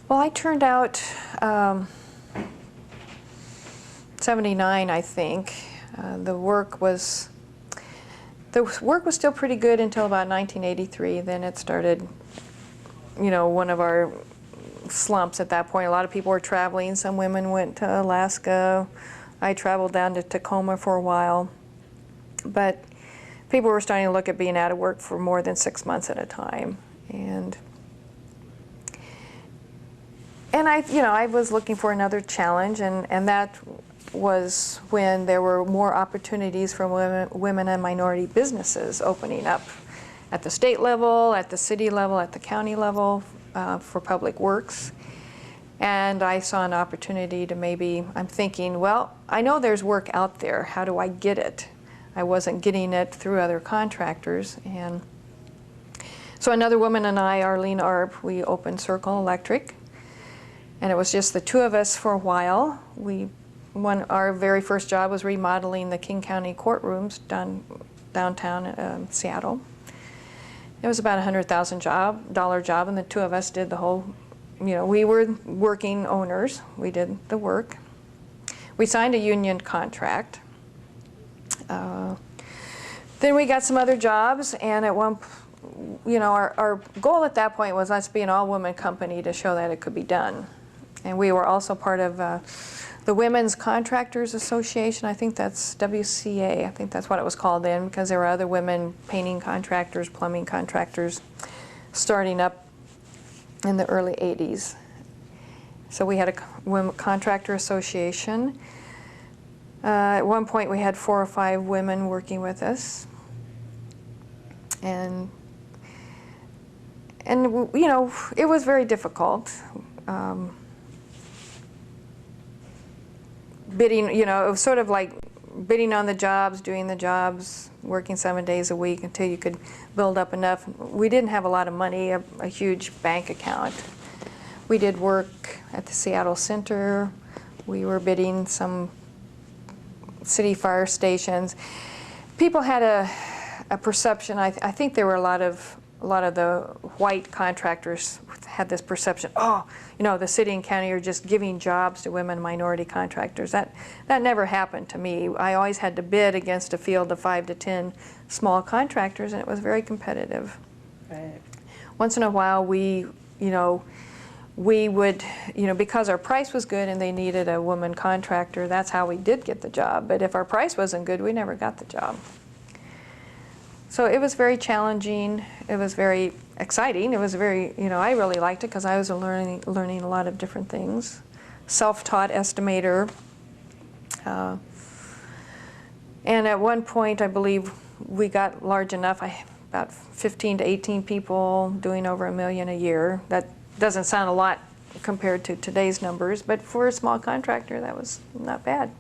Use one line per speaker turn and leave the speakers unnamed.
Well, I turned out 79, I think. The work was still pretty good until about 1983. Then it started, you know, one of our slumps at that point. A lot of people were traveling. Some women went to Alaska. I traveled down to Tacoma for a while. But people were starting to look at being out of work for more than 6 months at a time. And I was looking for another challenge, and that was when there were more opportunities for women and minority businesses opening up at the state level, at the city level, at the county level for public works. And I saw an opportunity to I'm thinking, well, I know there's work out there. How do I get it? I wasn't getting it through other contractors. And so another woman and I, Arlene Arp, we opened Circle Electric. And it was just the two of us for a while. Our very first job was remodeling the King County courtrooms downtown Seattle. It was about a $100,000 job, and the two of us did the whole, we were working owners. We did the work. We signed a union contract. Then we got some other jobs, and at our goal at that point was us to be an all-woman company to show that it could be done. And we were also part of the Women's Contractors Association. I think that's WCA. I think that's what it was called then, because there were other women painting contractors, plumbing contractors, starting up in the early 80s. So we had a Women Contractor Association. At one point we had 4 or 5 women working with us. And it was very difficult. Bidding, it was sort of like bidding on the jobs, doing the jobs, working 7 days a week until you could build up enough. We didn't have a lot of money, a huge bank account. We did work at the Seattle Center. We were bidding some city fire stations. People had a perception. I think there were a lot of the white contractors had this perception, the city and county are just giving jobs to women and minority contractors. That never happened to me. I always had to bid against a field of 5 to 10 small contractors, and it was very competitive.
Right.
Once in a while we would, because our price was good and they needed a woman contractor, that's how we did get the job. But if our price wasn't good, we never got the job. So it was very challenging. It was very exciting. It was very, I really liked it because I was learning a lot of different things. Self-taught estimator. And at one point, I believe we got large enough, about 15 to 18 people doing over $1 million a year. That doesn't sound a lot compared to today's numbers, but for a small contractor, that was not bad.